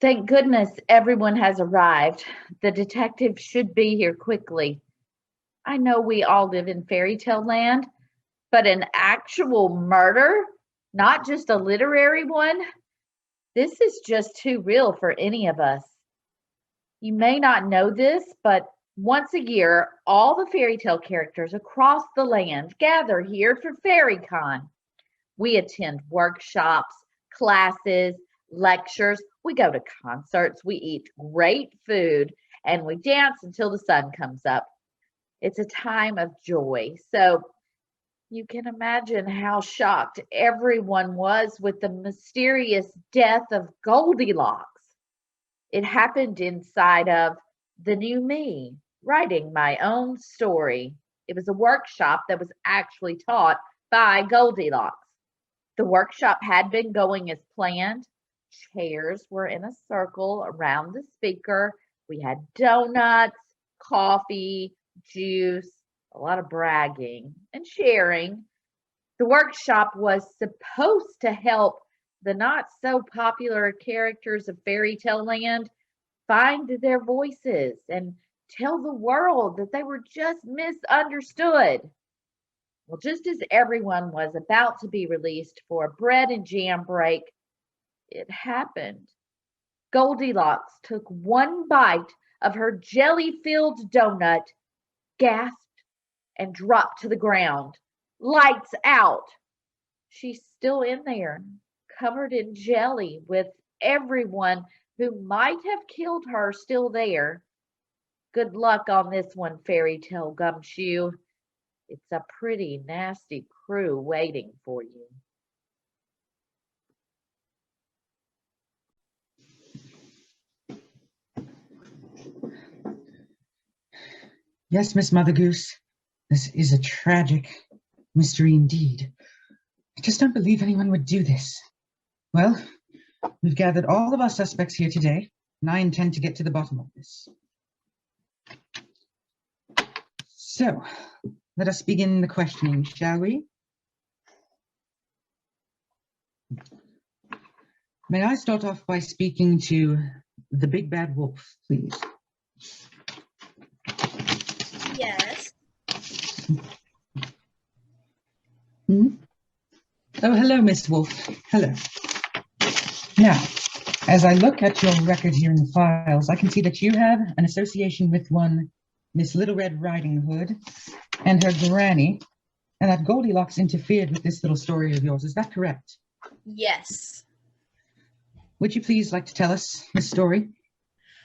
Thank goodness everyone has arrived. The detective should be here quickly. I know we all live in fairy tale land, but an actual murder, not just a literary one, this is just too real for any of us. You may not know this, but once a year, all the fairy tale characters across the land gather here for FairyCon. We attend workshops, classes, lectures. We go to concerts. We eat great food and we dance until the sun comes up. It's a time of joy. So you can imagine how shocked everyone was with the mysterious death of Goldilocks. It happened inside of The New Me, writing my own story. It was a workshop that was actually taught by Goldilocks. The workshop had been going as planned. Chairs were in a circle around the speaker. We had donuts, coffee, juice, a lot of bragging and sharing. The workshop was supposed to help the not so popular characters of fairy tale land find their voices and tell the world that they were just misunderstood. Well, just as everyone was about to be released for a bread and jam break, it happened. Goldilocks took one bite of her jelly filled donut, gasped, and dropped to the ground. Lights out. She's still in there, covered in jelly, with everyone who might have killed her still there. Good luck on this one, Fairy Tale Gumshoe. It's a pretty nasty crew waiting for you. Yes, Miss Mother Goose, this is a tragic mystery indeed. I just don't believe anyone would do this. Well, we've gathered all of our suspects here today, and I intend to get to the bottom of this. So, let us begin the questioning, shall we? May I start off by speaking to the big bad wolf, please? Yes. Oh, hello, Miss Wolf. Hello. Now, as I look at your record here in the files, I can see that you have an association with one Miss Little Red Riding Hood and her granny, and that Goldilocks interfered with this little story of yours. Is that correct? Yes. Would you please like to tell us this story?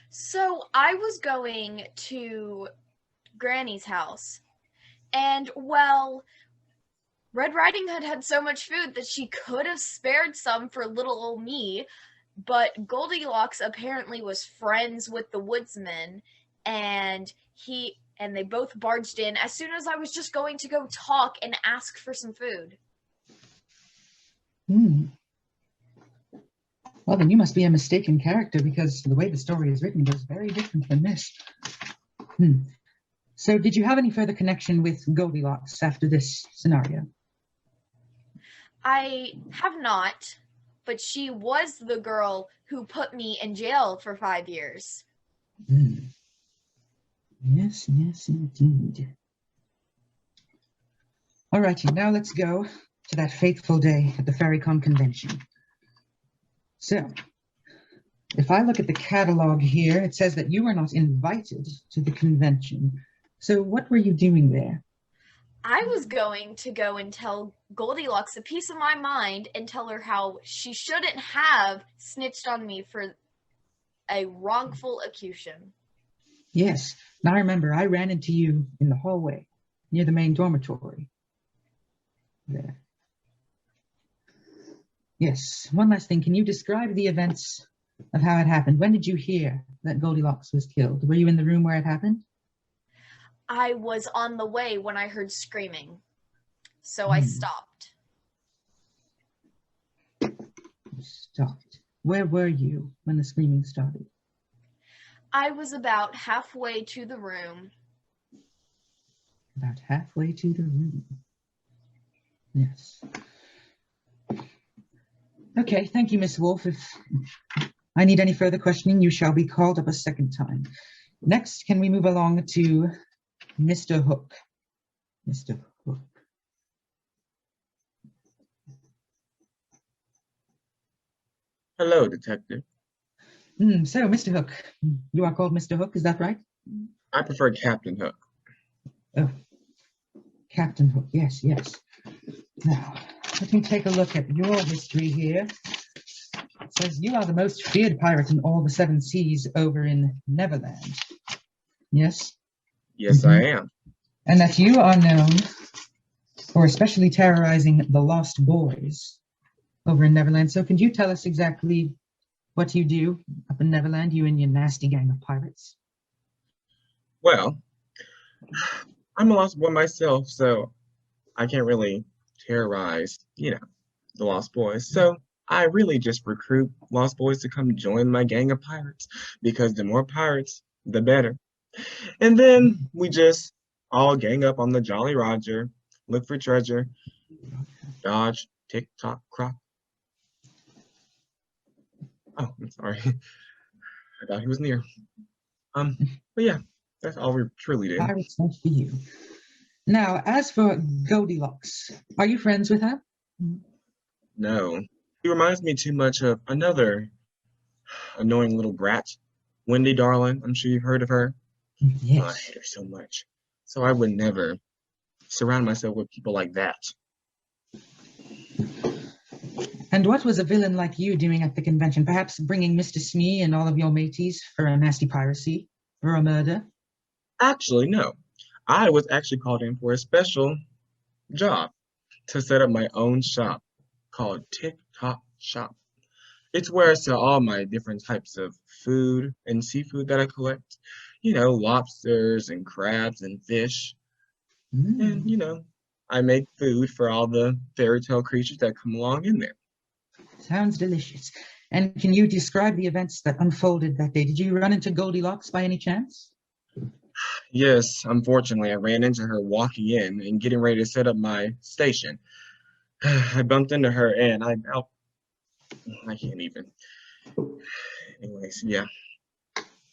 So I was going to Granny's house, and well, Red Riding Hood had so much food that she could have spared some for little old me, but Goldilocks apparently was friends with the woodsman, and they both barged in as soon as I was just going to go talk and ask for some food. Well, then you must be a mistaken character, because the way the story is written is very different from this. So did you have any further connection with Goldilocks after this scenario? I have not, but she was the girl who put me in jail for 5 years. Yes, indeed. All righty, now let's go to that fateful day at the FairyCon convention. So, if I look at the catalog here, it says that you were not invited to the convention. So what were you doing there? I was going to go and tell Goldilocks a piece of my mind and tell her how she shouldn't have snitched on me for a wrongful accusation. Yes, now I remember I ran into you in the hallway near the main dormitory. There. Yes, one last thing. Can you describe the events of how it happened? When did you hear that Goldilocks was killed? Were you in the room where it happened? I was on the way when I heard screaming, so I stopped. You stopped. Where were you when the screaming started? I was about halfway to the room. About halfway to the room. Yes. Okay, thank you, Miss Wolf. If I need any further questioning, you shall be called up a second time. Next, can we move along to Mr. Hook? Mr. Hook. Hello, Detective. So, Mr. Hook, you are called Mr. Hook, is that right? I prefer Captain Hook. Oh, Captain Hook, yes, yes. Now, let me take a look at your history here. It says you are the most feared pirate in all the seven seas over in Neverland. Yes? Yes, I am. And that you are known for especially terrorizing the Lost Boys over in Neverland. So can you tell us exactly what you do up in Neverland, you and your nasty gang of pirates? Well, I'm a lost boy myself, so I can't really terrorize, the Lost Boys. So I really just recruit Lost Boys to come join my gang of pirates because the more pirates, the better. And then we just all gang up on the Jolly Roger, look for treasure, dodge, tick tock, croc. Oh, I'm sorry. I thought he was near. But yeah, that's all we truly do. Pirates not for you. Now, as for Goldilocks, are you friends with her? No, he reminds me too much of another annoying little brat, Wendy Darling. I'm sure you've heard of her. Oh, I Yes. hate her so much. So I would never surround myself with people like that. And what was a villain like you doing at the convention? Perhaps bringing Mr. Smee and all of your mateys for a nasty piracy or a murder? Actually, no. I was actually called in for a special job to set up my own shop called TikTok Shop. It's where I sell all my different types of food and seafood that I collect. Lobsters and crabs and fish. And, I make food for all the fairy tale creatures that come along in there. Sounds delicious. And can you describe the events that unfolded that day? Did you run into Goldilocks by any chance? Yes, unfortunately, I ran into her walking in and getting ready to set up my station. I bumped into her and I can't even. Anyways, yeah.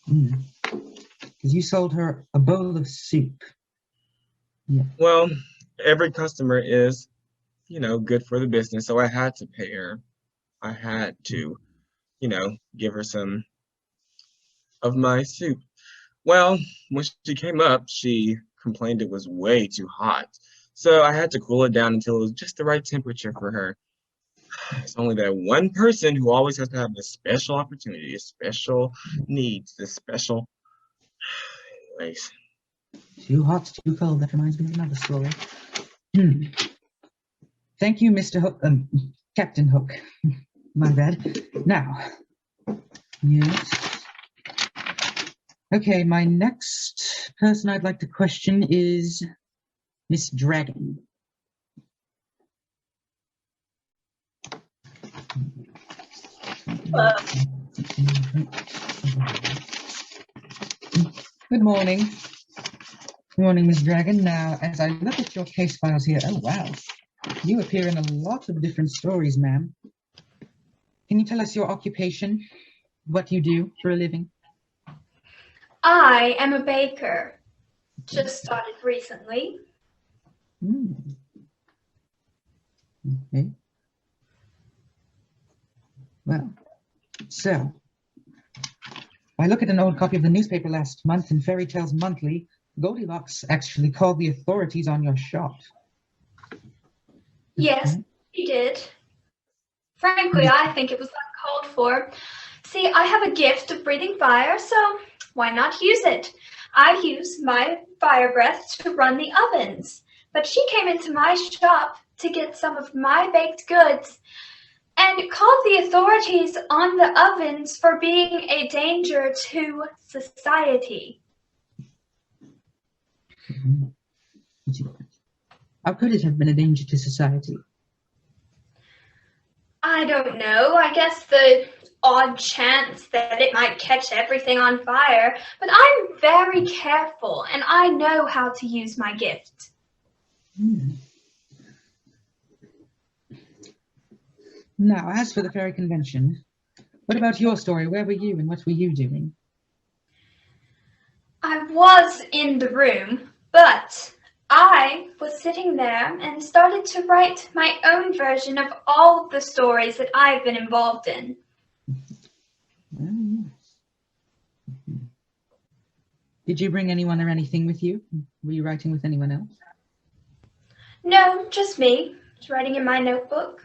Because you sold her a bowl of soup. Yeah. Well, every customer is, good for the business, so I had to pay her. I had to, give her some of my soup. Well, when she came up, she complained it was way too hot. So I had to cool it down until it was just the right temperature for her. It's only that one person who always has to have a special opportunity, a special needs, a special. Anyways. Too hot, too cold. That reminds me of another story. Thank you, Mr. Hook, Captain Hook. My bad. Now, yes. Okay, my next person I'd like to question is Miss Dragon. Good morning. Good morning, Miss Dragon. Now, as I look at your case files here, oh wow, you appear in a lot of different stories, ma'am. Can you tell us your occupation, what you do for a living? I am a baker. Just started recently. Okay. Well, so I look at an old copy of the newspaper last month in Fairy Tales Monthly. Goldilocks actually called the authorities on your shop. Yes, he did. Frankly, I think it was uncalled for. See, I have a gift of breathing fire, so why not use it? I use my fire breath to run the ovens. But she came into my shop to get some of my baked goods and called the authorities on the ovens for being a danger to society. How could it have been a danger to society? I don't know. I guess the odd chance that it might catch everything on fire. But I'm very careful, and I know how to use my gift. Now, as for the fairy convention, What about your story? Where were you and what were you doing? I was in the room, but I was sitting there and started to write my own version of all of the stories that I've been involved in. Oh, yes. Did you bring anyone or anything with you? Were you writing with anyone else? No, just me, just writing in my notebook.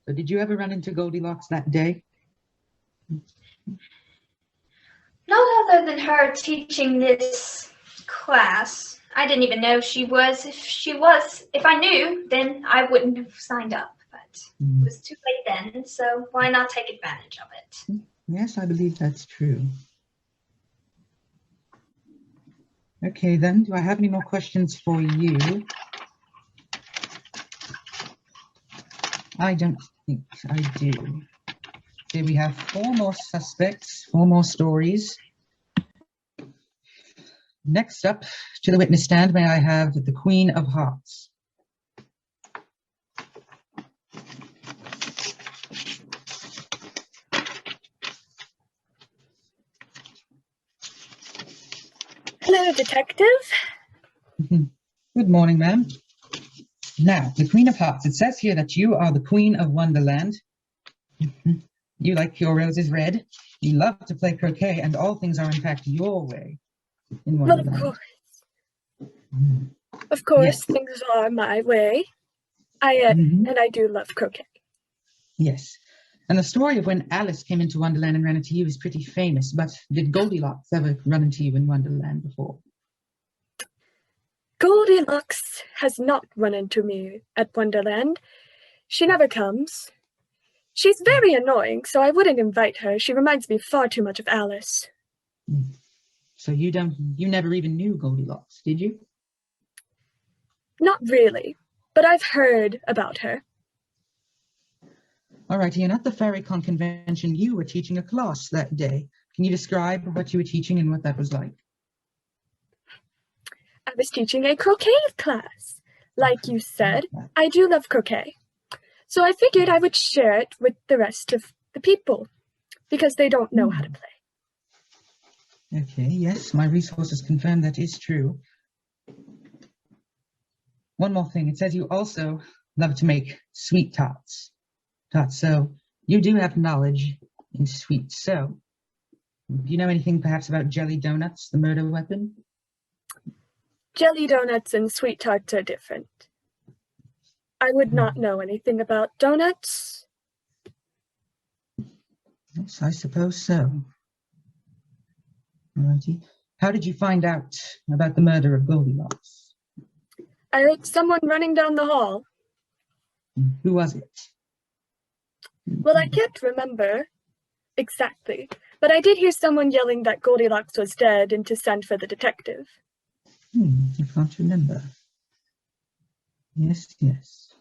So did you ever run into Goldilocks that day? Not other than her teaching this class. I didn't even know she was. If I knew, then I wouldn't have signed up. But it was too late then, so why not take advantage of it? Yes, I believe that's true. Okay, then, do I have any more questions for you? I don't think I do. Okay, we have 4 more suspects, 4 more stories. Next up to the witness stand, may I have the Queen of Hearts. Hello, Detective. Good morning, ma'am. Now, the Queen of Hearts, it says here that you are the Queen of Wonderland. You like your roses red. You love to play croquet, and all things are in fact your way in Well, Wonderland. of course, Yes. things are my way. Mhm. And I do love croquet. Yes. And the story of when Alice came into Wonderland and ran into you is pretty famous, but did Goldilocks ever run into you in Wonderland before? Goldilocks has not run into me at Wonderland. She never comes. She's very annoying, so I wouldn't invite her. She reminds me far too much of Alice. So you never even knew Goldilocks, did you? Not really, but I've heard about her. All righty, and at the FairyCon convention, you were teaching a class that day. Can you describe what you were teaching and what that was like? I was teaching a croquet class. Like you said, I do love croquet. So I figured I would share it with the rest of the people because they don't know how to play. Okay, yes, my resources confirm that is true. One more thing, it says you also love to make sweet tarts. So you do have knowledge in sweets. So do you know anything perhaps about jelly donuts, the murder weapon? Jelly donuts and sweet tarts are different. I would not know anything about donuts. Yes, I suppose so. Alrighty. How did you find out about the murder of Goldilocks? I heard someone running down the hall. Who was it? Well, I can't remember exactly, but I did hear someone yelling that Goldilocks was dead and to send for the detective. I can't remember. Yes.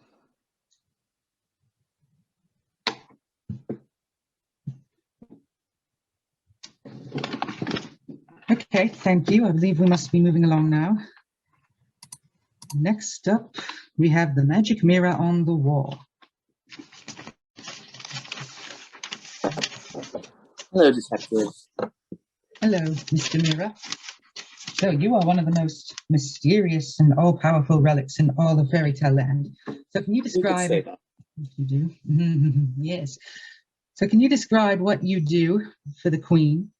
Okay, thank you. I believe we must be moving along now. Next up, we have the magic mirror on the wall. Hello, Detective. Hello, Mr. Mirror. So you are one of the most mysterious and all-powerful relics in all of Fairy Tale Land. So can you You could describe... say that. You do? Yes. So can you describe what you do for the Queen?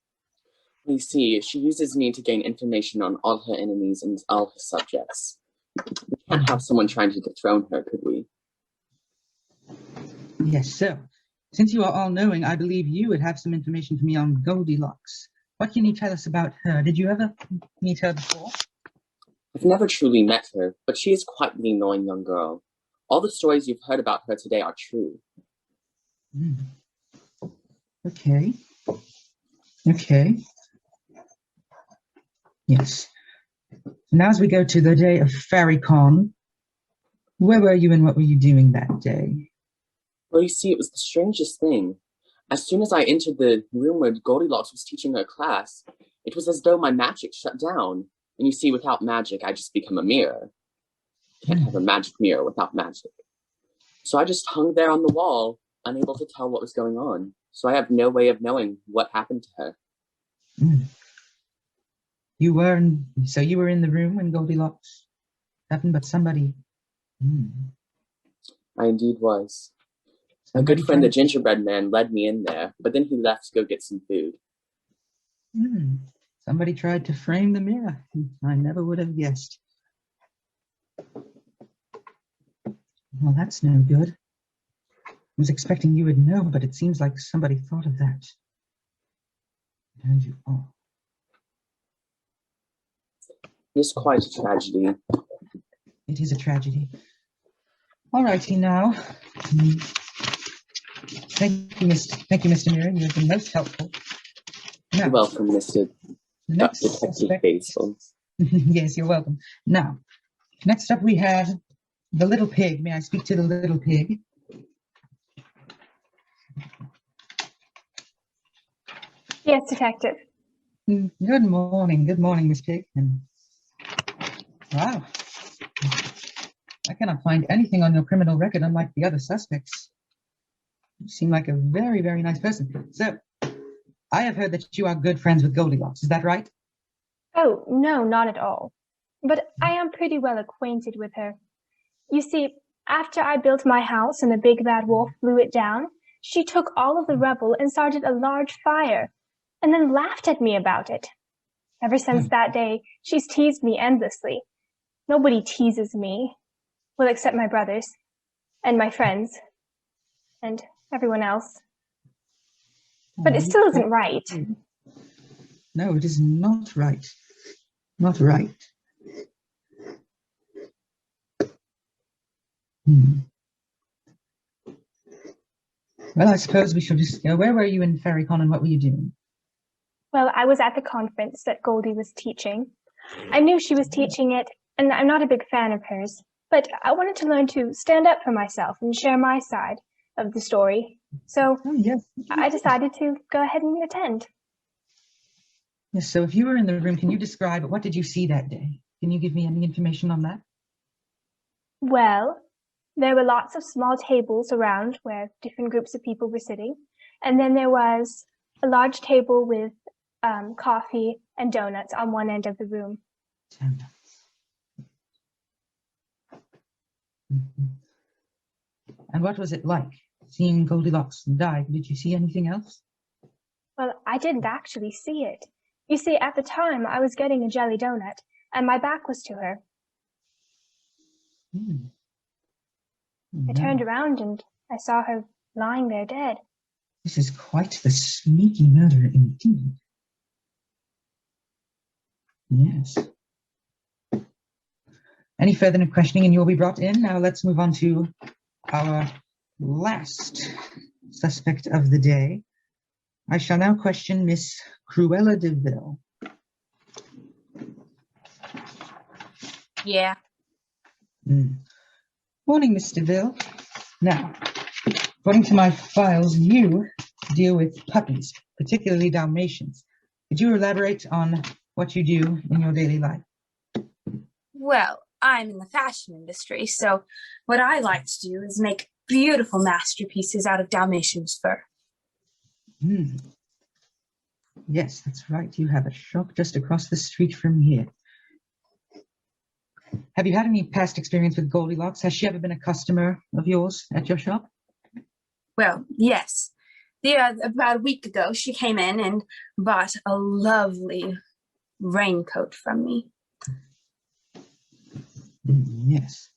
You see, she uses me to gain information on all her enemies and all her subjects. We can't have someone trying to dethrone her, could we? Yes, so since you are all-knowing, I believe you would have some information for me on Goldilocks. What can you tell us about her? Did you ever meet her before? I've never truly met her, but she is quite the annoying young girl. All the stories you've heard about her today are true. Okay. Yes. Now as we go to the day of FairyCon, where were you and what were you doing that day? Well, you see, it was the strangest thing. As soon as I entered the room where Goldilocks was teaching her class, it was as though my magic shut down. And you see, without magic, I just become a mirror. Can't have a magic mirror without magic. So I just hung there on the wall, unable to tell what was going on, so I have no way of knowing what happened to her. Mm. So you were in the room when Goldilocks happened, but somebody. Mm, I indeed was. My somebody good friend, the tried- gingerbread man, led me in there, but then he left to go get some food. Somebody tried to frame the mirror. I never would have guessed. Well, that's no good. I was expecting you would know, but it seems like somebody thought of that. Turned you off. It's quite a tragedy. It is a tragedy. All righty now. Thank you, Mr. Mirror. You have been most helpful. Now, You're welcome, Mr. the next Detective suspect. Basil. Yes, you're welcome. Now, next up we have the little pig. May I speak to the little pig? Yes, Detective. Good morning, Miss Pig. And wow, I cannot find anything on your criminal record unlike the other suspects. You seem like a very, very nice person. So, I have heard that you are good friends with Goldilocks. Is that right? Oh, no, not at all. But I am pretty well acquainted with her. You see, after I built my house and the big bad wolf blew it down, she took all of the rubble and started a large fire, and then laughed at me about it. Ever since that day, she's teased me endlessly. Nobody teases me. Well, except my brothers, and my friends, and everyone else. But it still isn't right. No, it is not right. Not right. Well, I suppose we should just go. Where were you in FairyCon and what were you doing? Well, I was at the conference that Goldie was teaching. I knew she was teaching it, and I'm not a big fan of hers, but I wanted to learn to stand up for myself and share my side of the story. So Oh, yes. I decided to go ahead and attend. Yes, so if you were in the room, can you describe what did you see that day? Can you give me any information on that? Well, there were lots of small tables around where different groups of people were sitting. And then there was a large table with coffee and donuts on one end of the room. And what was it like seeing Goldilocks die? Did you see anything else? Well, I didn't actually see it. You see, at the time, I was getting a jelly donut, and my back was to her. I turned around and I saw her lying there dead. This is quite the sneaky murder indeed. Yes. Any further questioning and you'll be brought in. Now let's move on to our last suspect of the day. I shall now question Miss Cruella de Vil. Yeah. Morning, Miss de Vil. Now, according to my files, you deal with puppies, particularly Dalmatians. Could you elaborate on what you do in your daily life? Well, I'm in the fashion industry, so what I like to do is make beautiful masterpieces out of Dalmatian's fur. Yes, that's right. You have a shop just across the street from here. Have you had any past experience with Goldilocks? Has she ever been a customer of yours at your shop? Well, yes. About a week ago, she came in and bought a lovely raincoat from me. Yes.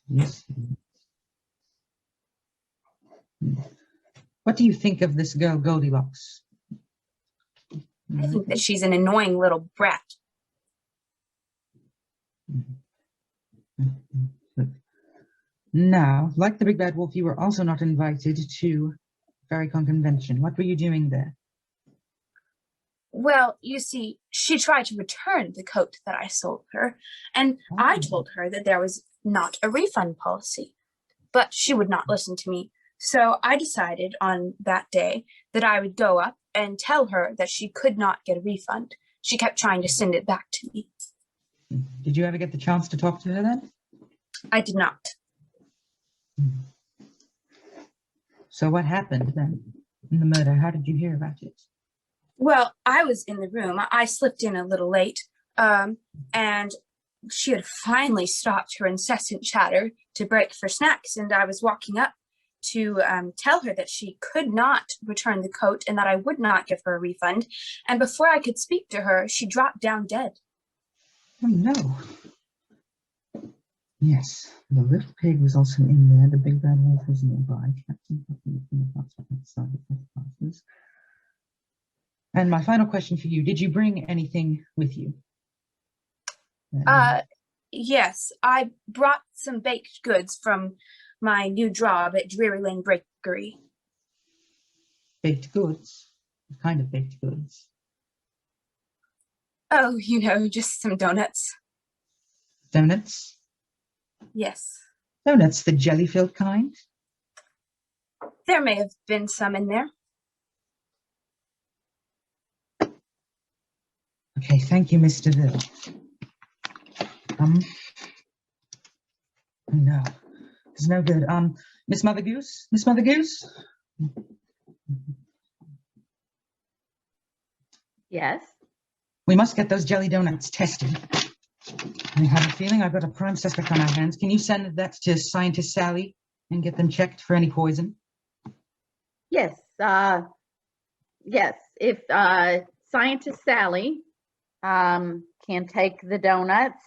Yes. What do you think of this girl, Goldilocks? I think that she's an annoying little brat. Now, like the Big Bad Wolf, you were also not invited to FairyCon convention. What were you doing there? Well, you see, she tried to return the coat that I sold her, and I told her that there was not a refund policy, but she would not listen to me. So I decided on that day that I would go up and tell her that she could not get a refund. She kept trying to send it back to me. Did you ever get the chance to talk to her then? I did not. So what happened then in the murder? How did you hear about it? Well, I was in the room. I slipped in a little late, and she had finally stopped her incessant chatter to break for snacks, and I was walking up to tell her that she could not return the coat and that I would not give her a refund. And before I could speak to her, she dropped down dead. Oh no. Yes, the little pig was also in there. The big bad wolf was nearby. Captain Hook and the Fox were outside the classes. And my final question for you, did you bring anything with you? Yes, I brought some baked goods from my new job at Drury Lane Bakery. Baked goods? What kind of baked goods? Oh, just some donuts. Donuts? Yes. Donuts, the jelly-filled kind? There may have been some in there. Okay, thank you, Mr. Bill. Oh no, it's no good. Miss Mother Goose? Miss Mother Goose? Yes. We must get those jelly donuts tested. I have a feeling I've got a prime suspect on our hands. Can you send that to Scientist Sally and get them checked for any poison? Yes. Yes. If Scientist Sally can take the donuts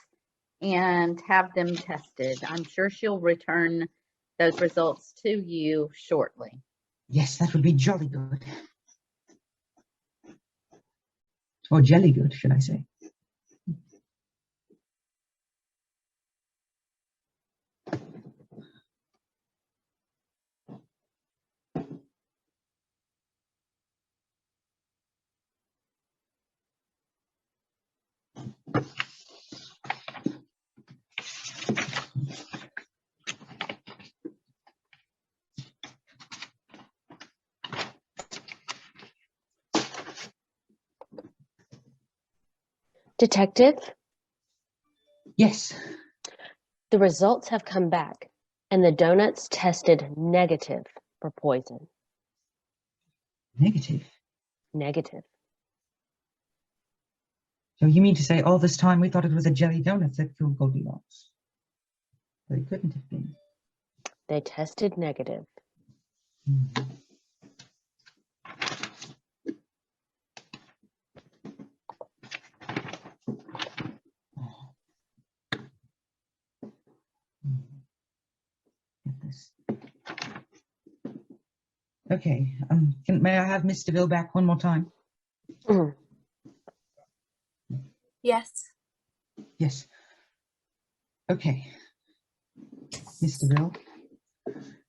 and have them tested, I'm sure she'll return those results to you shortly. Yes, that would be jolly good. Or jelly good, should I say. Detective, Yes. the results have come back, and the donuts tested negative for poison. Negative. Negative. So you mean to say all this time we thought it was a jelly donut that killed Goldilocks? But it couldn't have been. They tested negative. Get this. Okay. May I have Mr. Bill back one more time? Yes. Yes. Okay. Mr. Bill,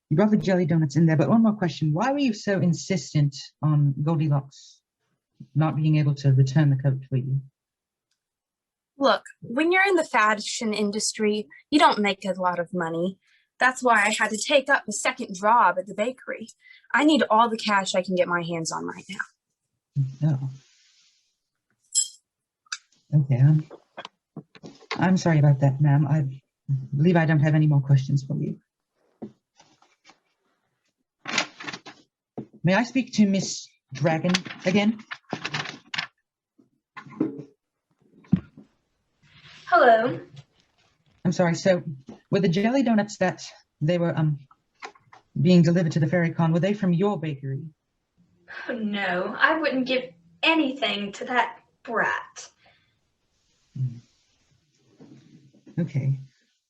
you brought the jelly donuts in there, but one more question. Why were you so insistent on Goldilocks not being able to return the coat for you? Look, when you're in the fashion industry, you don't make a lot of money. That's why I had to take up a second job at the bakery. I need all the cash I can get my hands on right now. Oh. Okay. I'm sorry about that, ma'am. I believe I don't have any more questions for you. May I speak to Miss Dragon again? Hello. I'm sorry. So, were the jelly donuts that they were being delivered to the Fairy Con, were they from your bakery? Oh, no, I wouldn't give anything to that brat. Okay.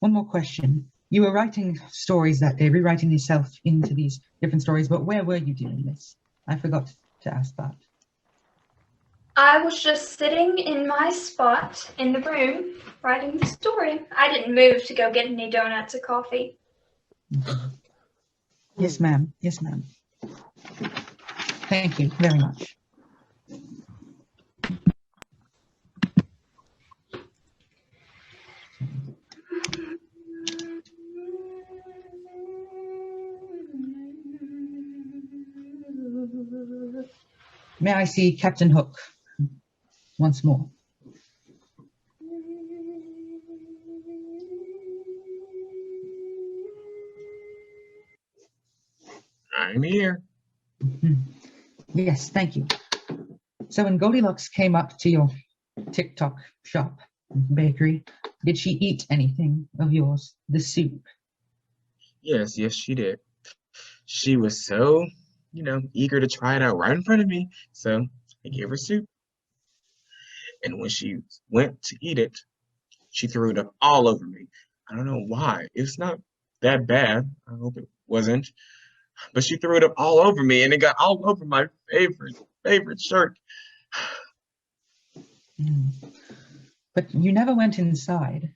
One more question. You were writing stories that day, rewriting yourself into these different stories, but where were you doing this? I forgot to ask that. I was just sitting in my spot in the room writing the story. I didn't move to go get any donuts or coffee. Yes, ma'am. Yes, ma'am. Thank you very much. May I see Captain Hook once more? I'm here. Mhm. Yes, thank you. So when Goldilocks came up to your TikTok shop, bakery, did she eat anything of yours? The soup? Yes, yes, she did. She was so, eager to try it out right in front of me. So I gave her soup. And when she went to eat it, she threw it up all over me. I don't know why. It's not that bad. I hope it wasn't. But she threw it up all over me and it got all over my favorite shirt. Mm. But you never went inside.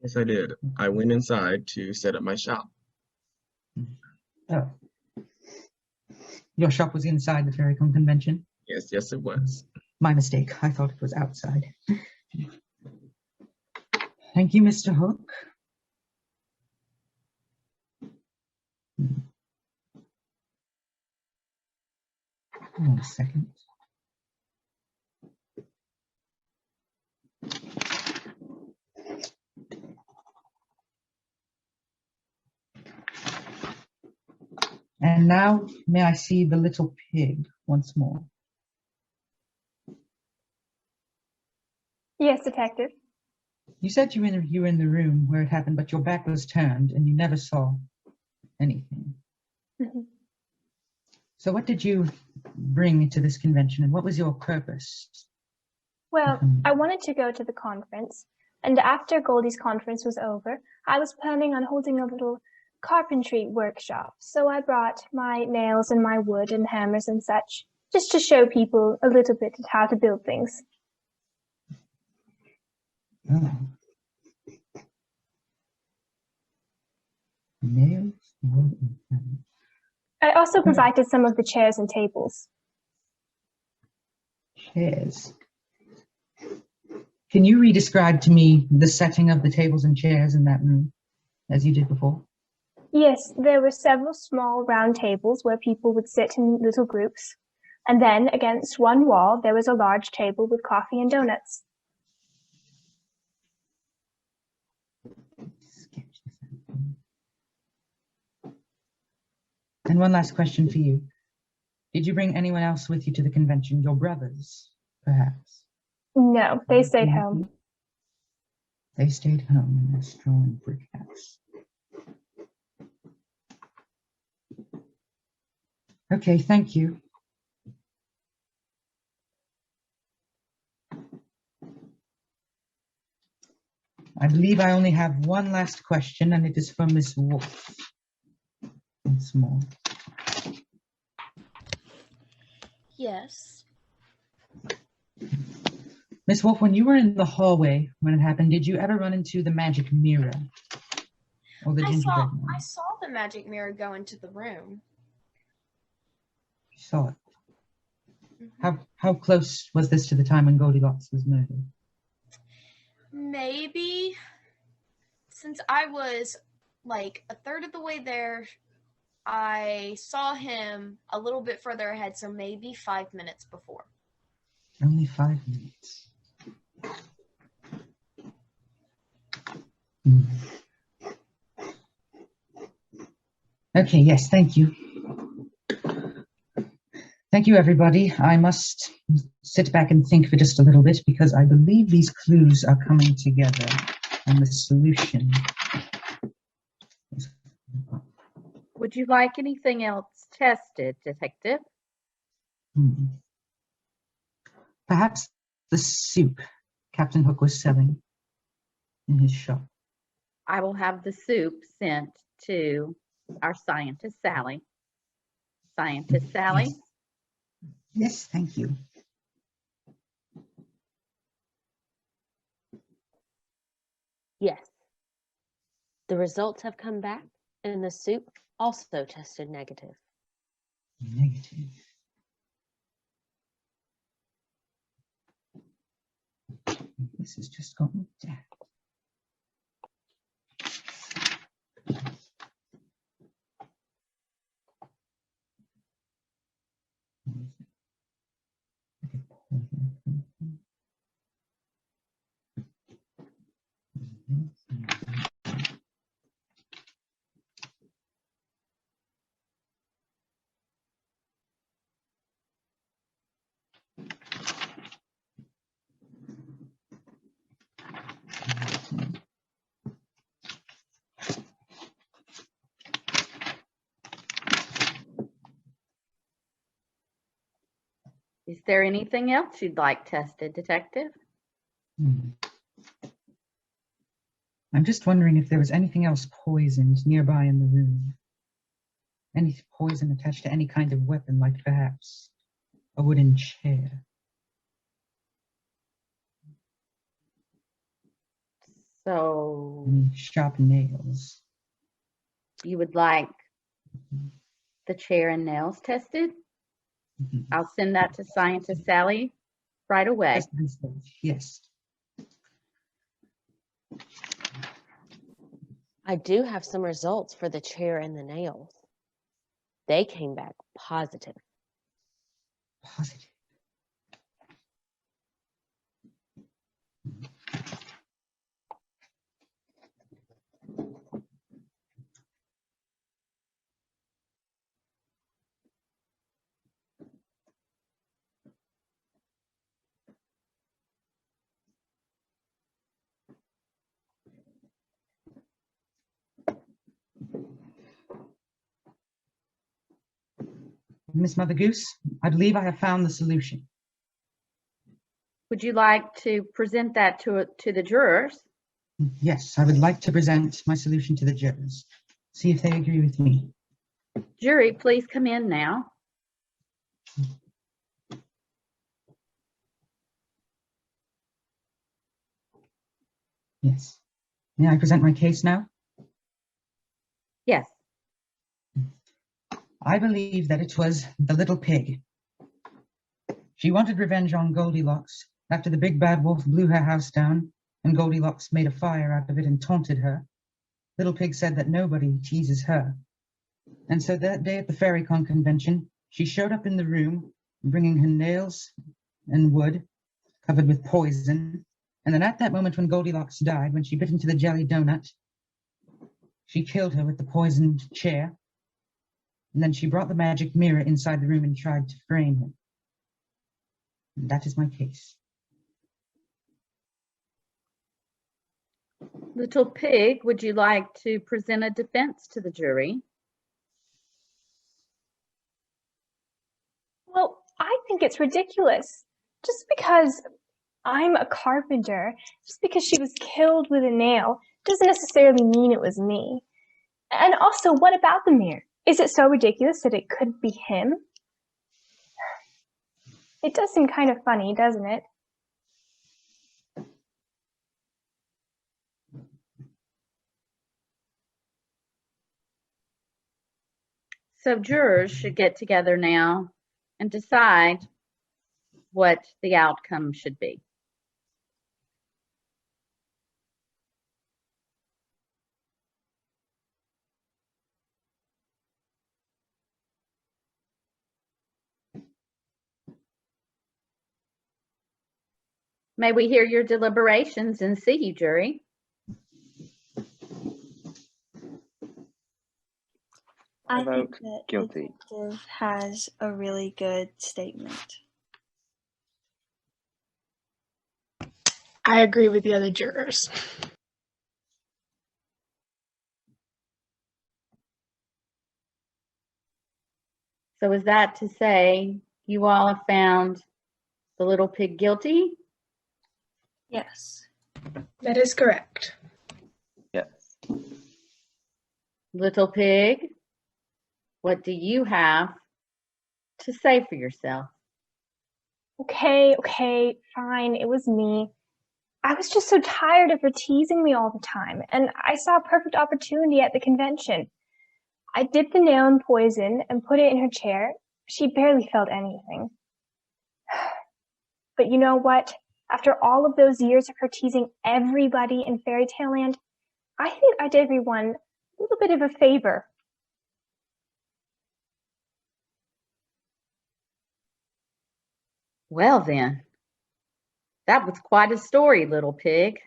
Yes, I did. I went inside to set up my shop. Oh. Your shop was inside the Fairycon convention? Yes, yes, it was. My mistake. I thought it was outside. Thank you, Mr. Hook. Hold on a second. And now, may I see the little pig once more? Yes, Detective. You said you were in the room where it happened, but your back was turned and you never saw anything. Mhm. So what did you bring to this convention and what was your purpose? Well, I wanted to go to the conference, and after Goldie's conference was over, I was planning on holding a little carpentry workshop. So I brought my nails and my wood and hammers and such, just to show people a little bit of how to build things. Oh. Nails, wood, and hammers. I also provided some of the chairs and tables. Chairs. Can you re-describe to me the setting of the tables and chairs in that room, as you did before? Yes, there were several small round tables where people would sit in little groups. And then against one wall, there was a large table with coffee and donuts. And one last question for you. Did you bring anyone else with you to the convention? Your brothers, perhaps? No, they stayed home. They stayed home in their straw and brick house. Okay, thank you. I believe I only have one last question, and it is from Miss Wolf. Once more. Yes. Miss Wolf, when you were in the hallway when it happened, did you ever run into the magic mirror? Or the gingerbread man? I saw the magic mirror go into the room. You saw it. How close was this to the time when Goldilocks was murdered? Maybe since I was like a third of the way there, I saw him a little bit further ahead, so maybe 5 minutes before. Only 5 minutes. Hmm. Okay, yes, thank you. Thank you, everybody. I must sit back and think for just a little bit because I believe these clues are coming together and the solution. Would you like anything else tested, Detective? Hmm. Perhaps the soup Captain Hook was selling in his shop. I will have the soup sent to our scientist, Sally. Scientist Sally? Yes. Yes, thank you. Yes. The results have come back, and the soup also tested negative. Negative. This has just gotten down. Is there anything else you'd like tested, Detective? I'm just wondering if there was anything else poisoned nearby in the room. Any poison attached to any kind of weapon, like perhaps a wooden chair. So Any sharp nails. you would like the chair and nails tested? I'll send that to Scientist Sally right away. Yes. I do have some results for the chair and the nails. They came back positive. Positive. Miss Mother Goose, I believe I have found the solution. Would you like to present that to the jurors? Yes, I would like to present my solution to the jurors. See if they agree with me. Jury, please come in now. Yes. May I present my case now? Yes. I believe that it was the little pig. She wanted revenge on Goldilocks after the big bad wolf blew her house down and Goldilocks made a fire out of it and taunted her. Little Pig said that nobody teases her. And so that day at the FairyCon convention, she showed up in the room bringing her nails and wood covered with poison. And then at that moment when Goldilocks died, when she bit into the jelly donut, she killed her with the poisoned chair. And then she brought the magic mirror inside the room and tried to frame him. And that is my case. Little Pig, would you like to present a defense to the jury? Well, I think it's ridiculous. Just because I'm a carpenter, just because she was killed with a nail, doesn't necessarily mean it was me. And also, what about the mirror? Is it so ridiculous that it could be him? It does seem kind of funny, doesn't it? So jurors should get together now and decide what the outcome should be. May we hear your deliberations and see you, jury? I vote think that guilty. Detective has a really good statement. I agree with the other jurors. So is that to say you all have found the little pig guilty? Yes. That is correct. Yes. Little Pig, what do you have to say for yourself? Okay, fine, it was me. I was just so tired of her teasing me all the time, and I saw a perfect opportunity at the convention. I dipped the nail in poison and put it in her chair. She barely felt anything. But you know what? After all of those years of her teasing everybody in Fairy Tale Land, I think I did everyone a little bit of a favor. Well then, that was quite a story, Little Pig.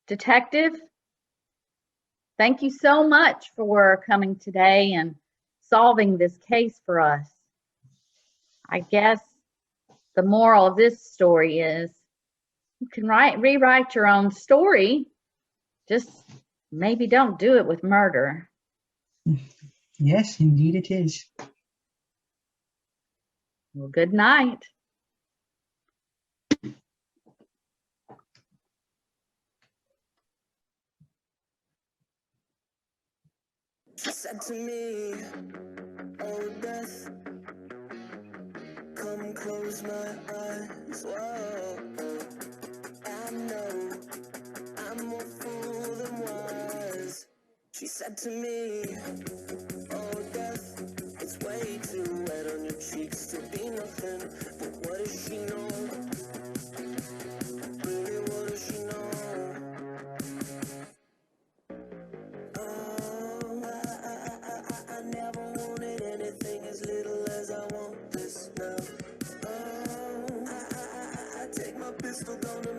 Detective, thank you so much for coming today and solving this case for us. I guess the moral of this story is you can rewrite your own story, just maybe don't do it with murder. Yes, indeed it is. Well, good night. She said to me, oh death, come close my eyes. Whoa, I know I'm more fool than wise. She said to me, oh death, it's way too wet on your cheeks to be nothing. But what does she know? Really, what does she know? Oh, I never wanted anything as little as I want this now. Oh, I take my pistol down to